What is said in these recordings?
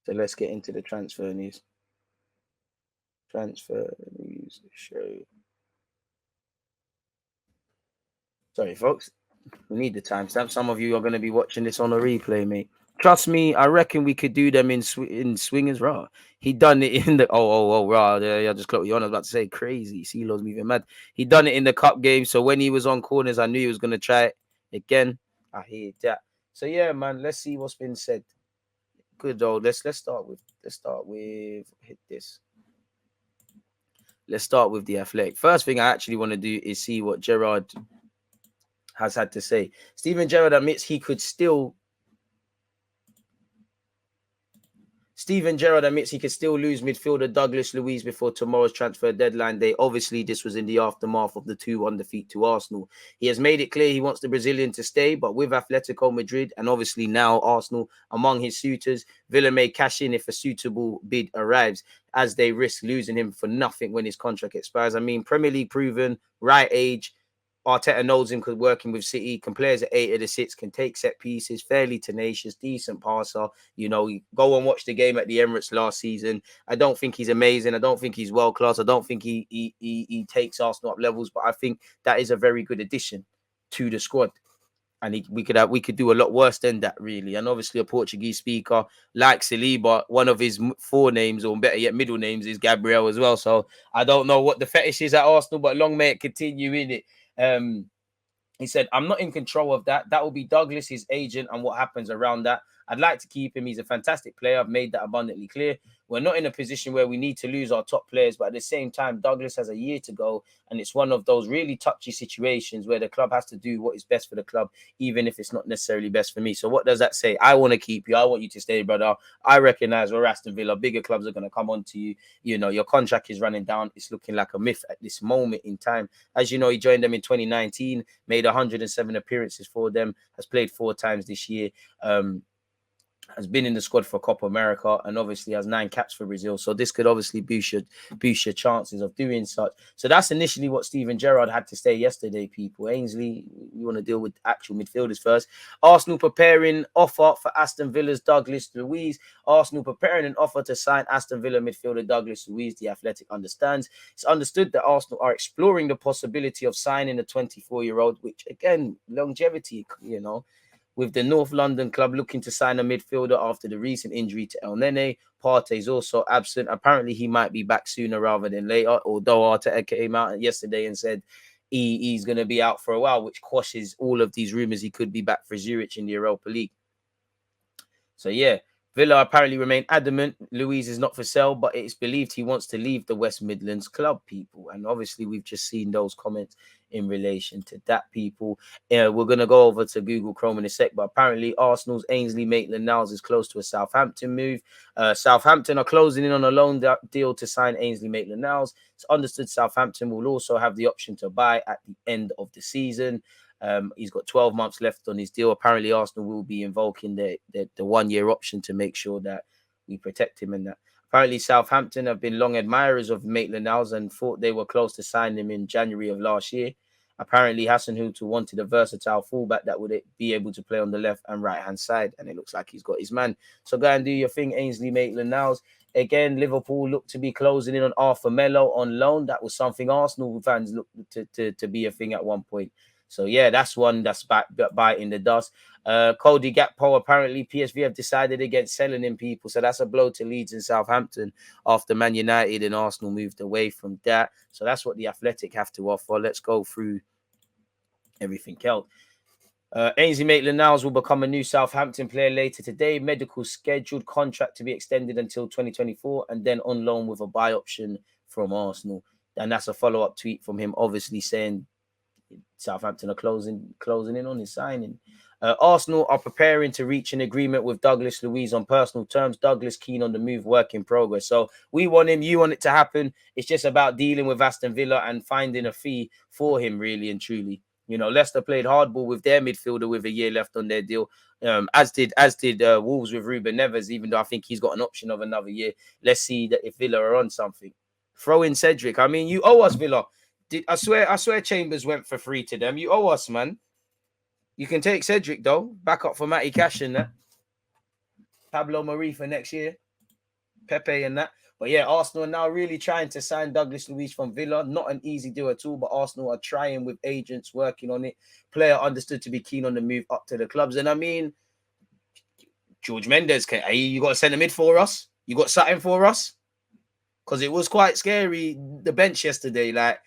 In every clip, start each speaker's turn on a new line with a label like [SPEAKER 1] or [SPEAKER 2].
[SPEAKER 1] So let's get into the transfer news. Transfer news show. Sorry, folks. We need the timestamp. Some of you are going to be watching this on a replay, mate. Trust me, I reckon we could do them in swingers raw. He done it in the raw. Yeah, just clock you on. I was about to say crazy. CeeLo's moving mad. He done it in the cup game. So when he was on corners, I knew he was gonna try it again. I hear that. So yeah, man. Let's see what's been said. Good though. Let's start with hit this. Let's start with the Athletic. First thing I actually want to do is see what Gerrard has had to say. Steven Gerrard admits he could still lose midfielder Douglas Luiz before tomorrow's transfer deadline day. Obviously, this was in the aftermath of the 2-1 defeat to Arsenal. He has made it clear he wants the Brazilian to stay, but with Atletico Madrid and obviously now Arsenal among his suitors, Villa may cash in if a suitable bid arrives, as they risk losing him for nothing when his contract expires. I mean, Premier League proven, right age. Arteta knows him because working with City, can play as an 8 of the 6, can take set pieces, fairly tenacious, decent passer. You know, you go and watch the game at the Emirates last season. I don't think he's amazing. I don't think he's world class. I don't think he takes Arsenal up levels, but I think that is a very good addition to the squad. And we could do a lot worse than that, really. And obviously, a Portuguese speaker like Saliba, one of his forenames, or better yet, middle names, is Gabriel as well. So I don't know what the fetish is at Arsenal, but long may it continue in it. He said, I'm not in control of that. That will be Douglas, his agent, and what happens around that. I'd like to keep him. He's a fantastic player. I've made that abundantly clear. We're not in a position where we need to lose our top players, but at the same time, Douglas has a year to go, and it's one of those really touchy situations where the club has to do what is best for the club, even if it's not necessarily best for me. So what does that say? I want to keep you. I want you to stay, brother. I recognize we're Aston Villa. Bigger clubs are going to come on to you. You know, your contract is running down. It's looking like a myth at this moment in time. As you know, he joined them in 2019, made 107 appearances for them, has played 4 times this year. Has been in the squad for Copa America and obviously has 9 caps for Brazil. So this could obviously boost your chances of doing such. So that's initially what Steven Gerrard had to say yesterday, people. Ainsley, you want to deal with actual midfielders first. Arsenal preparing offer for Aston Villa's Douglas Luiz. Arsenal preparing an offer to sign Aston Villa midfielder Douglas Luiz. The Athletic understands. It's understood that Arsenal are exploring the possibility of signing a 24-year-old, which again, longevity, you know, with the North London club looking to sign a midfielder after the recent injury to El Nene. Partey is also absent. Apparently, he might be back sooner rather than later, although Arteta came out yesterday and said he's going to be out for a while, which quashes all of these rumours he could be back for Zurich in the Europa League. So, yeah, Villa apparently remain adamant Luiz is not for sale, but it's believed he wants to leave the West Midlands club, people. And obviously, we've just seen those comments in relation to that, people. We're going to go over to Google Chrome in a sec, but apparently Arsenal's Ainsley Maitland-Niles is close to a Southampton move. Southampton are closing in on a loan deal to sign Ainsley Maitland-Niles. It's understood Southampton will also have the option to buy at the end of the season. He's got 12 months left on his deal. Apparently, Arsenal will be invoking the 1-year option to make sure that we protect him and that. Apparently, Southampton have been long admirers of Maitland-Niles and thought they were close to signing him in January of last year. Apparently, Hasenhüttl wanted a versatile fullback that would be able to play on the left and right-hand side, and it looks like he's got his man. So go and do your thing, Ainsley Maitland-Niles. Again, Liverpool look to be closing in on Arthur Melo on loan. That was something Arsenal fans looked to be a thing at one point. So, yeah, that's one that's biting the dust. Cody Gakpo, apparently PSV have decided against selling him, people. So that's a blow to Leeds and Southampton after Man United and Arsenal moved away from that. So that's what the Athletic have to offer. Let's go through everything else. Ainsley Maitland-Niles will become a new Southampton player later today. Medical scheduled, contract to be extended until 2024 and then on loan with a buy option from Arsenal. And that's a follow-up tweet from him, obviously saying Southampton are closing in on his signing. Arsenal are preparing to reach an agreement with Douglas Luiz on personal terms. Douglas keen on the move, work in progress. So we want him, you want it to happen. It's just about dealing with Aston Villa and finding a fee for him, really and truly. You know, Leicester played hardball with their midfielder with a year left on their deal, as did Wolves with Ruben Neves, even though I think he's got an option of another year. Let's see that if Villa are on something. Throw in Cedric. I mean, you owe us, Villa. I swear Chambers went for free to them. You owe us, man. You can take Cedric, though. Back up for Matty Cash and that. Pablo Marie for next year. Pepe and that. But yeah, Arsenal are now really trying to sign Douglas Luiz from Villa. Not an easy deal at all, but Arsenal are trying with agents working on it. Player understood to be keen on the move up to the clubs. And I mean, George Mendes, you got to send a mid for us? You got something for us? Because it was quite scary, the bench yesterday. Like,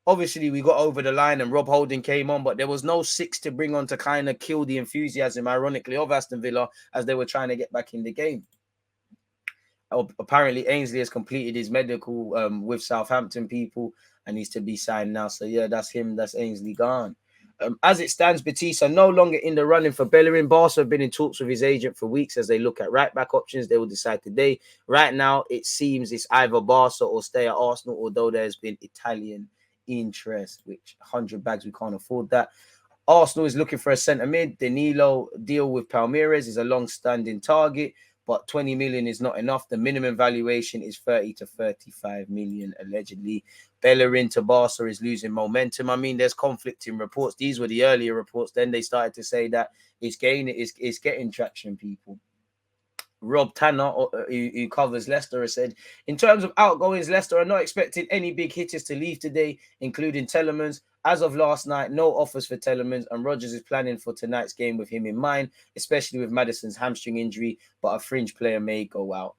[SPEAKER 1] obviously, we got over the line and Rob Holding came on, but there was no six to bring on to kind of kill the enthusiasm, ironically, of Aston Villa as they were trying to get back in the game. Apparently, Ainsley has completed his medical with Southampton people and needs to be signed now. So, yeah, that's him. That's Ainsley gone. As it stands, Batista no longer in the running for Bellerin. Barca have been in talks with his agent for weeks as they look at right-back options. They will decide today. Right now, it seems it's either Barca or stay at Arsenal, although there's been Italian interest, which 100 bags, we can't afford that. Arsenal is looking for a centre mid. Danilo deal with Palmeiras is a long-standing target, but 20 million is not enough. The minimum valuation is 30 to 35 million, allegedly. Bellerin to Barca is losing momentum. I mean, there's conflicting reports. These were the earlier reports. Then they started to say that it's getting traction, people. Rob Tanner, who covers Leicester, has said, in terms of outgoings, Leicester are not expecting any big hitters to leave today, including Telemans. As of last night, no offers for Telemans, and Rodgers is planning for tonight's game with him in mind, especially with Maddison's hamstring injury, but a fringe player may go out.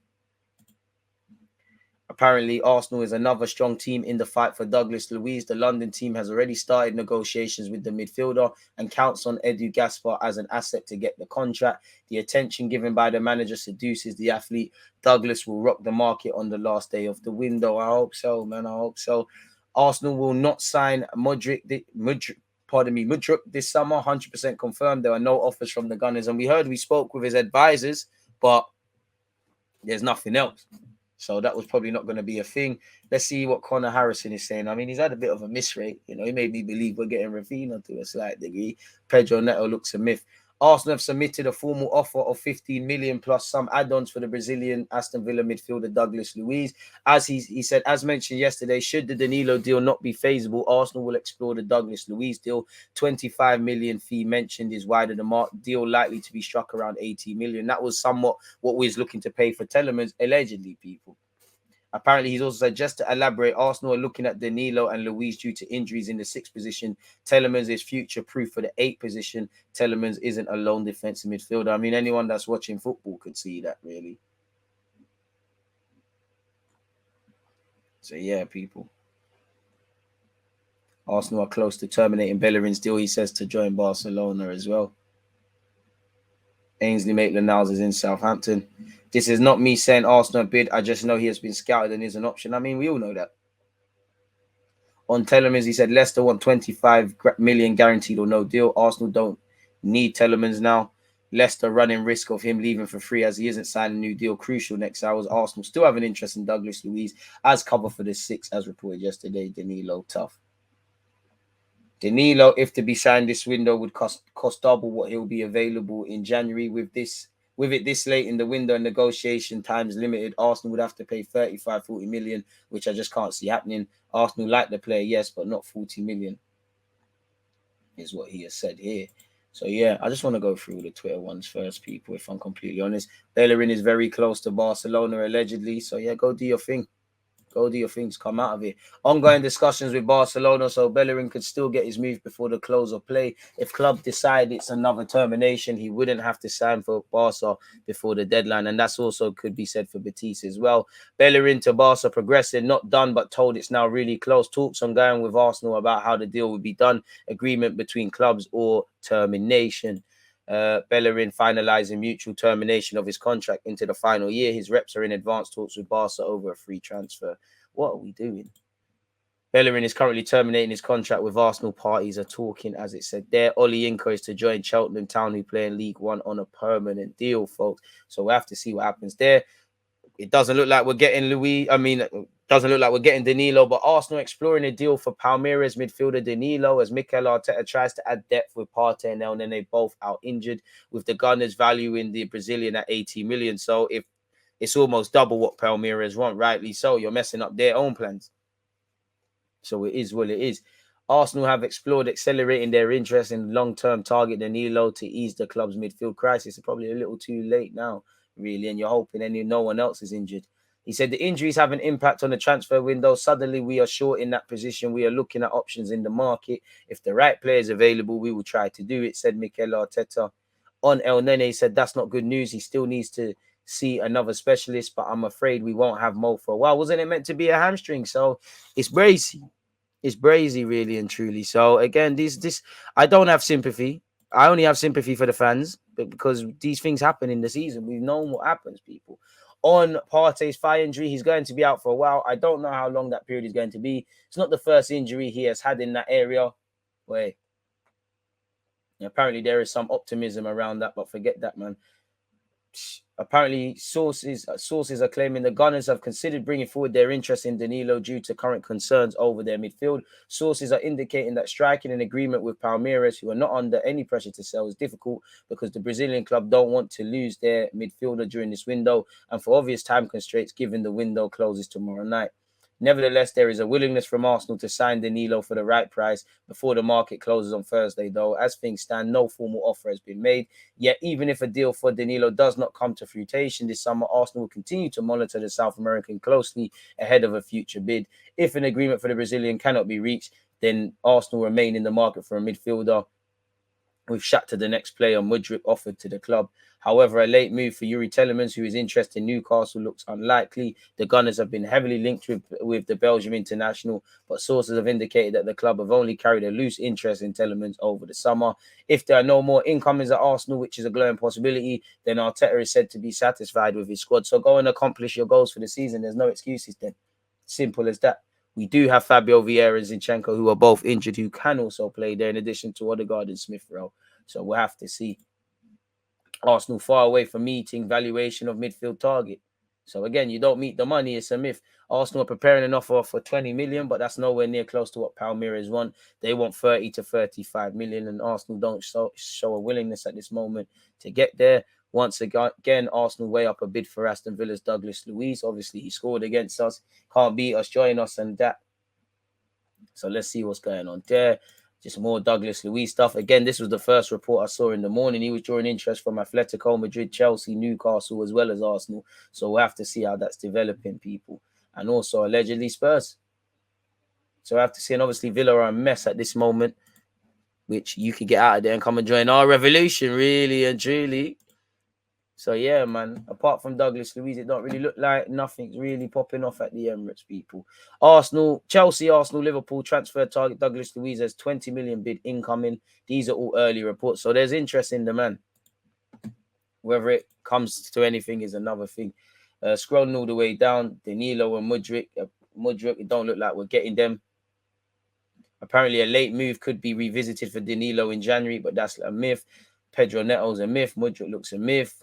[SPEAKER 1] Apparently, Arsenal is another strong team in the fight for Douglas Luiz. The London team has already started negotiations with the midfielder and counts on Edu Gaspar as an asset to get the contract. The attention given by the manager seduces the athlete. Douglas will rock the market on the last day of the window. I hope so, man. I hope so. Arsenal will not sign Mudryk this summer. 100% confirmed. There are no offers from the Gunners. And we spoke with his advisors, but there's nothing else. So that was probably not going to be a thing. Let's see what Connor Harrison is saying. I mean, he's had a bit of a miss rate. You know, he made me believe we're getting Ravina to a slight degree. Pedro Neto looks a myth. Arsenal have submitted a formal offer of 15 million plus some add-ons for the Brazilian Aston Villa midfielder Douglas Luiz. As he said, as mentioned yesterday, should the Danilo deal not be feasible, Arsenal will explore the Douglas Luiz deal. 25 million fee mentioned is wider the mark. Deal likely to be struck around 80 million. That was somewhat what we was looking to pay for Telemans, allegedly, people. Apparently, he's also said, just to elaborate, Arsenal are looking at Danilo and Luiz due to injuries in the 6th position. Telemans is future-proof for the 8th position. Telemans isn't a lone defensive midfielder. I mean, anyone that's watching football could see that, really. So, yeah, people. Arsenal are close to terminating Bellerin's deal, he says, to join Barcelona as well. Ainsley Maitland-Niles is in Southampton. This is not me saying Arsenal bid. I just know he has been scouted and is an option. I mean, we all know that. On Telemans, he said Leicester want 25 million guaranteed or no deal. Arsenal don't need Telemans now. Leicester running risk of him leaving for free as he isn't signing a new deal. Crucial next hours. Arsenal still have an interest in Douglas Luiz as cover for the 6, as reported yesterday. Danilo, tough. Danilo, if to be signed this window, would cost double what he'll be available in January. With it this late in the window and negotiation times limited, Arsenal would have to pay 35-40 million, which I just can't see happening. Arsenal like the player, yes, but not 40 million, is what he has said here. So, yeah, I just want to go through the Twitter ones first, people, if I'm completely honest. Bellerin is very close to Barcelona, allegedly. So, yeah, go do your thing. Go do your things, come out of it. Ongoing discussions with Barcelona, so Bellerin could still get his move before the close of play. If club decide it's another termination, he wouldn't have to sign for Barca before the deadline, and that's also could be said for Betis as well. Bellerin to Barca progressing, not done, but told it's now really close. Talks ongoing with Arsenal about how the deal would be done. Agreement between clubs or termination. Bellerin finalizing mutual termination of his contract into the final year. His reps are in advanced talks with Barca over a free transfer. What are we doing? Bellerin is currently terminating his contract with Arsenal. Parties are talking, as it said there. Oli Inco is to join Cheltenham Town, who play in League One, on a permanent deal, folks. So we'll have to see what happens there. It doesn't look like we're getting doesn't look like we're getting Danilo, but Arsenal exploring a deal for Palmeiras midfielder Danilo as Mikel Arteta tries to add depth with Partey and then they both out injured, with the Gunners valuing the Brazilian at 80 million. So if it's almost double what Palmeiras want, rightly so, you're messing up their own plans. So it is what it is. Arsenal have explored accelerating their interest in long-term target Danilo to ease the club's midfield crisis. It's probably a little too late now, really, and you're hoping no one else is injured. He said the injuries have an impact on the transfer window. Suddenly we are short in that position. We are looking at options in the market. If the right player is available, we will try to do it, said Mikel Arteta. On El Nene, he said that's not good news. He still needs to see another specialist, but I'm afraid we won't have Mo for a while. Wasn't it meant to be a hamstring? So it's brazy. It's brazy, really and truly. So again, this I don't have sympathy. I only have sympathy for the fans, but because these things happen in the season. We've known what happens, people. On Partey's thigh injury, he's going to be out for a while. I don't know how long that period is going to be. It's not the first injury he has had in that area. Wait. Apparently there is some optimism around that, but forget that, man. Apparently, sources are claiming the Gunners have considered bringing forward their interest in Danilo due to current concerns over their midfield. Sources are indicating that striking an agreement with Palmeiras, who are not under any pressure to sell, is difficult because the Brazilian club don't want to lose their midfielder during this window and for obvious time constraints given the window closes tomorrow night. Nevertheless, there is a willingness from Arsenal to sign Danilo for the right price before the market closes on Thursday, though. As things stand, no formal offer has been made. Yet, even if a deal for Danilo does not come to fruition this summer, Arsenal will continue to monitor the South American closely ahead of a future bid. If an agreement for the Brazilian cannot be reached, then Arsenal remain in the market for a midfielder, with Shakhtar the next player Mudryk offered to the club. However, a late move for Yuri Telemans, who is interested in Newcastle, looks unlikely. The Gunners have been heavily linked with the Belgium international, but sources have indicated that the club have only carried a loose interest in Telemans over the summer. If there are no more incomings at Arsenal, which is a glowing possibility, then Arteta is said to be satisfied with his squad. So go and accomplish your goals for the season. There's no excuses then. Simple as that. We do have Fabio Vieira and Zinchenko, who are both injured, who can also play there in addition to Odegaard and Smith Rowe. So we'll have to see. Arsenal far away from meeting valuation of midfield target. So again, you don't meet the money, it's a myth. Arsenal are preparing an offer for 20 million, but that's nowhere near close to what Palmeiras want. They want 30 to 35 million, and Arsenal don't show a willingness at this moment to get there. Once again, Arsenal weigh up a bid for Aston Villa's Douglas Luiz. Obviously, he scored against us. Can't beat us, join us, and that. So let's see what's going on there. Just more Douglas Luiz stuff. Again, this was the first report I saw in the morning. He was drawing interest from Atletico Madrid, Chelsea, Newcastle, as well as Arsenal. So we'll have to see how that's developing, people. And also, allegedly, Spurs. So I have to see. And obviously, Villa are a mess at this moment, which you could get out of there and come and join our revolution, really and truly. So, yeah, man, apart from Douglas Luiz, it don't really look like nothing's really popping off at the Emirates, people. Arsenal, Chelsea, Arsenal, Liverpool, transfer target Douglas Luiz has 20 million bid incoming. These are all early reports. So there's interest in the man. Whether it comes to anything is another thing. Scrolling all the way down, Danilo and Mudryk. It don't look like we're getting them. Apparently, a late move could be revisited for Danilo in January, but that's a myth. Pedro Neto's a myth. Mudryk looks a myth.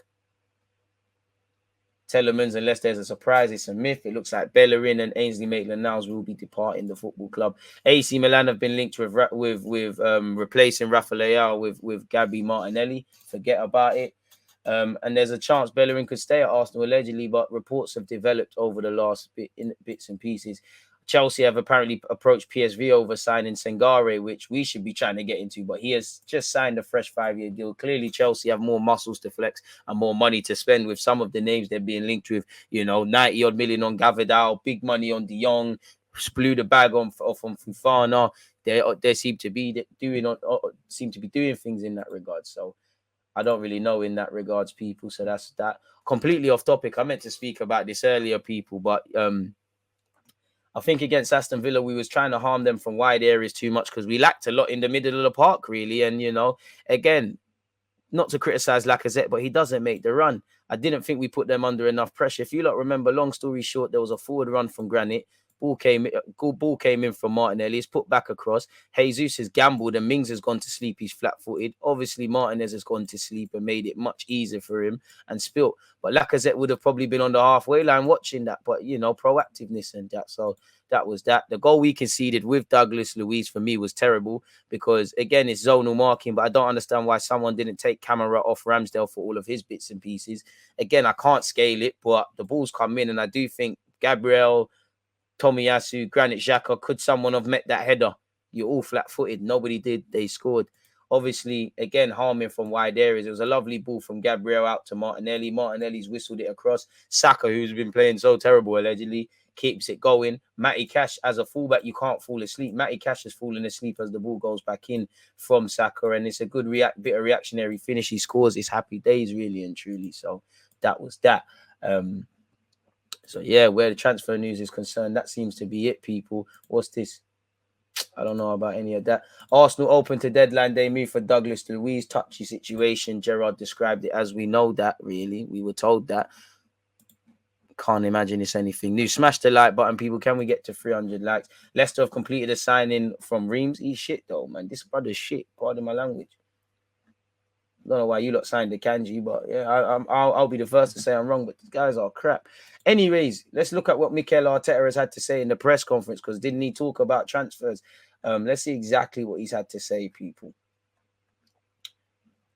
[SPEAKER 1] Telemans, unless there's a surprise, it's a myth. It looks like Bellerin and Ainsley Maitland-Niles will be departing the football club. AC Milan have been linked with replacing Rafael with Gabby Martinelli. Forget about it. And there's a chance Bellerin could stay at Arsenal allegedly, but reports have developed over the last bits and pieces. Chelsea have apparently approached PSV over signing Sengare, which we should be trying to get into, but he has just signed a fresh 5-year deal. Clearly, Chelsea have more muscles to flex and more money to spend with some of the names they're being linked with. 90-odd million on Gavidal, big money on De Jong, blew the bag on Fofana. They seem to be doing things in that regard. So I don't really know in that regards, people. So that's that. Completely off topic. I meant to speak about this earlier, people, but I think against Aston Villa, we was trying to harm them from wide areas too much because we lacked a lot in the middle of the park, really. And, again, not to criticize Lacazette, but he doesn't make the run. I didn't think we put them under enough pressure. If you lot remember, long story short, there was a forward run from Granit. Ball came in from Martinelli. It's put back across. Jesus has gambled and Mings has gone to sleep. He's flat-footed. Obviously, Martinez has gone to sleep and made it much easier for him and spilt. But Lacazette would have probably been on the halfway line watching that. But, proactiveness and that. So that was that. The goal we conceded with Douglas Luiz for me was terrible because, again, it's zonal marking. But I don't understand why someone didn't take camera off Ramsdale for all of his bits and pieces. Again, I can't scale it, but the balls come in. And I do think Gabriel, Tomiyasu, Granit Xhaka, could someone have met that header? You're all flat-footed. Nobody did. They scored. Obviously, again, harming from wide areas. It was a lovely ball from Gabriel out to Martinelli. Martinelli's whistled it across. Saka, who's been playing so terrible allegedly, keeps it going. Matty Cash, as a fullback, you can't fall asleep. Matty Cash has fallen asleep as the ball goes back in from Saka, and it's a good bit of reactionary finish. He scores. It's happy days, really and truly. So that was that. So yeah, where the transfer news is concerned, that seems to be it, people. What's this? I don't know about any of that. Arsenal open to deadline day move for Douglas Luiz. Touchy situation. Gerrard described it as we know that, really. We were told that. Can't imagine it's anything new. Smash the like button, people. Can we get to 300 likes? Leicester have completed a signing from Reims. He's shit, though, man. This brother's shit. Pardon my language. Don't know why you lot signed the Kanji, but yeah, I'll be the first to say I'm wrong, but these guys are crap. Anyways, let's look at what Mikel Arteta has had to say in the press conference, because didn't he talk about transfers? Let's see exactly what he's had to say, people.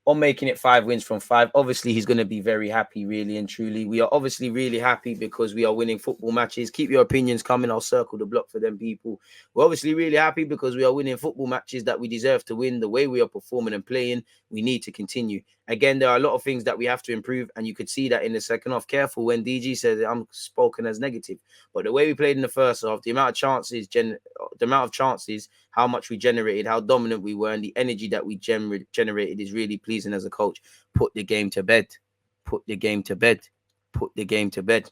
[SPEAKER 1] On making it 5 wins from 5. Obviously, he's going to be very happy, really and truly. We are obviously really happy because we are winning football matches. Keep your opinions coming. I'll circle the block for them, people. We're obviously really happy because we are winning football matches that we deserve to win. The way we are performing and playing, we need to continue. Again, there are a lot of things that we have to improve, and you could see that in the second half. Careful when DG says I'm spoken as negative, but the way we played in the first half, the amount of chances, how much we generated, how dominant we were, and the energy that we generated is really pleasing as a coach. Put the game to bed. Put the game to bed. Put the game to bed.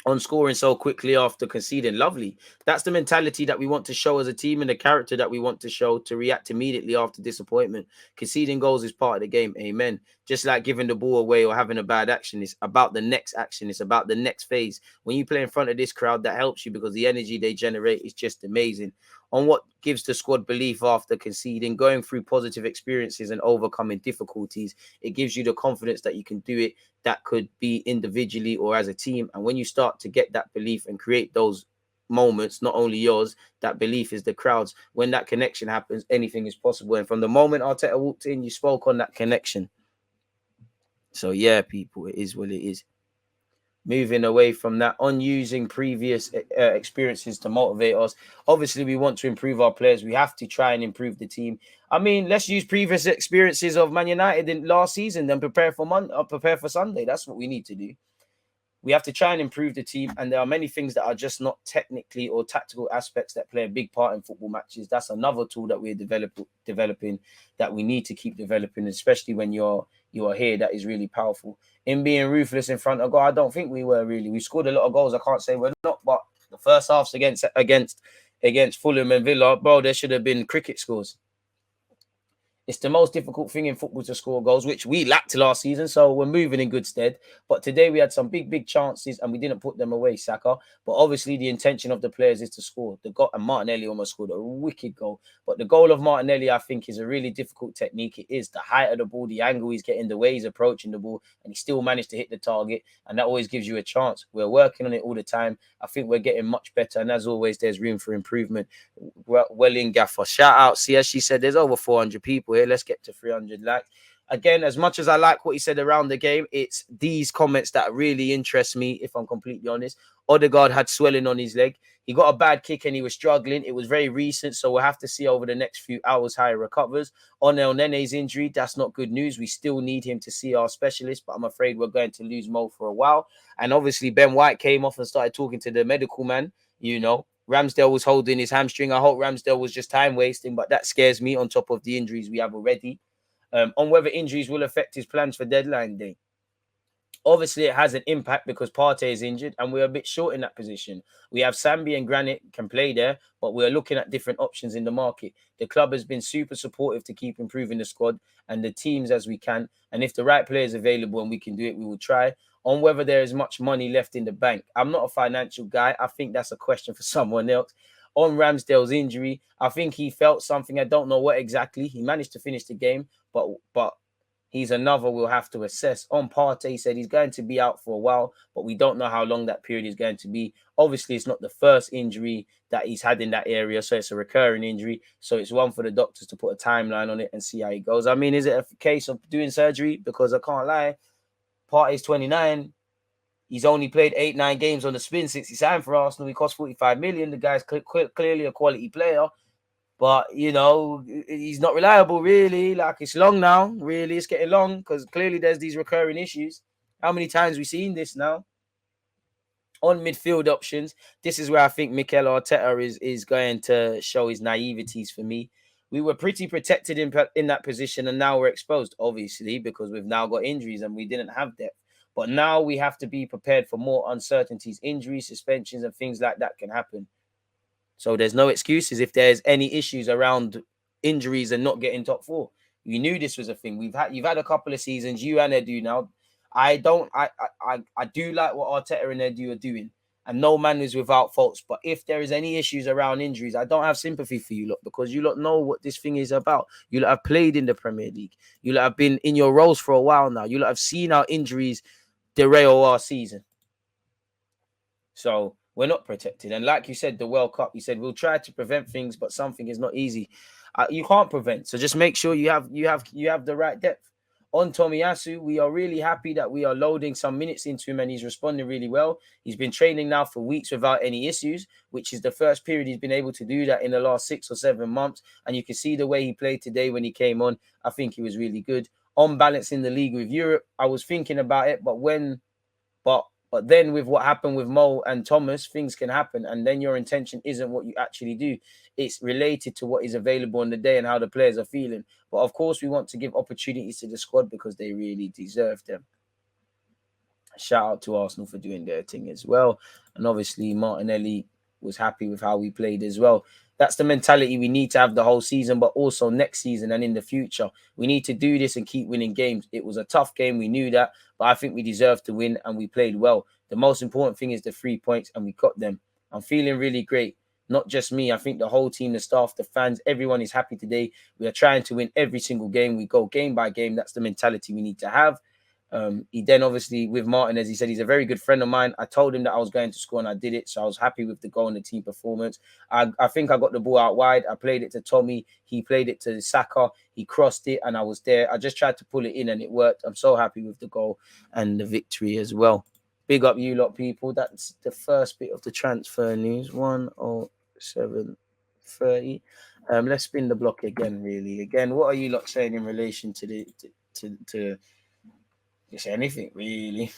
[SPEAKER 1] On scoring so quickly after conceding, lovely. That's the mentality that we want to show as a team and the character that we want to show, to react immediately after disappointment. Conceding goals is part of the game. Amen. Just like giving the ball away or having a bad action, it's about the next action. It's about the next phase. When you play in front of this crowd, that helps you because the energy they generate is just amazing. On what gives the squad belief after conceding, going through positive experiences and overcoming difficulties, it gives you the confidence that you can do it. That could be individually or as a team. And when you start to get that belief and create those moments, not only yours, that belief is the crowd's. When that connection happens, anything is possible. And from the moment Arteta walked in, you spoke on that connection. So yeah, people, it is what it is. Moving away from that, on using previous experiences to motivate us. Obviously, we want to improve our players. We have to try and improve the team. I mean, let's use previous experiences of Man United in last season, then prepare for Sunday. That's what we need to do. We have to try and improve the team, and there are many things that are just not technically or tactical aspects that play a big part in football matches. That's another tool that we're developing that we need to keep developing, especially when you are here. That is really powerful. In being ruthless in front of goal, I don't think we were really. We scored a lot of goals. I can't say we're not, but the first halves against Fulham and Villa, bro, there should have been cricket scores. It's the most difficult thing in football to score goals, which we lacked last season. So we're moving in good stead. But today we had some big chances and we didn't put them away, Saka. But obviously the intention of the players is to score. And Martinelli almost scored a wicked goal. But the goal of Martinelli, I think, is a really difficult technique. It is the height of the ball, the angle he's getting, the way he's approaching the ball, and he still managed to hit the target. And that always gives you a chance. We're working on it all the time. I think we're getting much better. And as always, there's room for improvement. Well in, Gaffer. Shout out. See, as she said, there's over 400 people here. Let's get to 300 likes. Again, as much as I like what he said around the game, it's these comments that really interest me, if I'm completely honest. Odegaard had swelling on his leg. He got a bad kick and he was struggling. It was very recent, so we'll have to see over the next few hours how he recovers. On El Nene's injury, that's not good news. We still need him to see our specialist, but I'm afraid we're going to lose Mo for a while. And obviously, Ben White came off and started talking to the medical man, you know. Ramsdale was holding his hamstring. I hope Ramsdale was just time wasting, but that scares me on top of the injuries we have already. On whether injuries will affect his plans for deadline day. Obviously, it has an impact because Partey is injured and we're a bit short in that position. We have Sambi and Granit can play there, but we're looking at different options in the market. The club has been super supportive to keep improving the squad and the teams as we can. And if the right player is available and we can do it, we will try. On whether there is much money left in the bank, I'm not a financial guy. I think that's a question for someone else. On Ramsdale's injury, I think he felt something. I don't know what exactly. He managed to finish the game, but he's another we'll have to assess. On Partey, he said he's going to be out for a while, but we don't know how long that period is going to be. Obviously, it's not the first injury that he's had in that area, so it's a recurring injury. So it's one for the doctors to put a timeline on it and see how it goes. I mean, is it a case of doing surgery? Because I can't lie, Partey's 29. He's only played 8-9 games on the spin since he signed for Arsenal. He cost 45 million. The guy's clearly a quality player. But you know, he's not reliable really. Like it's long now, really. It's getting long because clearly there's these recurring issues. How many times we seen this now? On midfield options, this is where I think Mikel Arteta is going to show his naiveties for me. We were pretty protected in that position, and now we're exposed, obviously, because we've now got injuries and we didn't have depth. But now we have to be prepared for more uncertainties, injuries, suspensions, and things like that can happen. So there's no excuses if there's any issues around injuries and not getting top four. You knew this was a thing. You've had a couple of seasons. You and Edu now. I do like what Arteta and Edu are doing. And no man is without faults. But if there is any issues around injuries, I don't have sympathy for you lot because you lot know what this thing is about. You lot have played in the Premier League. You lot have been in your roles for a while now. You lot have seen our injuries derail our season. So we're not protected. And like you said, the World Cup, you said we'll try to prevent things, but something is not easy. You can't prevent. So just make sure you have the right depth. On Tomiyasu, we are really happy that we are loading some minutes into him and he's responding really well. He's been training now for weeks without any issues, which is the first period he's been able to do that in the last 6 or 7 months. And you can see the way he played today when he came on. I think he was really good. On balance in the league with Europe, I was thinking about it, but then with what happened with Mo and Thomas, things can happen. And then your intention isn't what you actually do. It's related to what is available on the day and how the players are feeling. But of course, we want to give opportunities to the squad because they really deserve them. Shout out to Arsenal for doing their thing as well. And obviously, Martinelli was happy with how we played as well. That's the mentality we need to have the whole season, but also next season and in the future. We need to do this and keep winning games. It was a tough game. We knew that, but I think we deserved to win and we played well. The most important thing is the 3 points and we got them. I'm feeling really great. Not just me. I think the whole team, the staff, the fans, everyone is happy today. We are trying to win every single game. We go game by game. That's the mentality we need to have. He then obviously with Martin, as he said, he's a very good friend of mine. I told him that I was going to score and I did it. So I was happy with the goal and the team performance. I think I got the ball out wide. I played it to Tommy. He played it to Saka. He crossed it and I was there. I just tried to pull it in and it worked. I'm so happy with the goal and the victory as well. Big up you lot, people. That's the first bit of the transfer news. 107:30. Let's spin the block again, really. Again, what are you lot saying in relation to the to just anything really?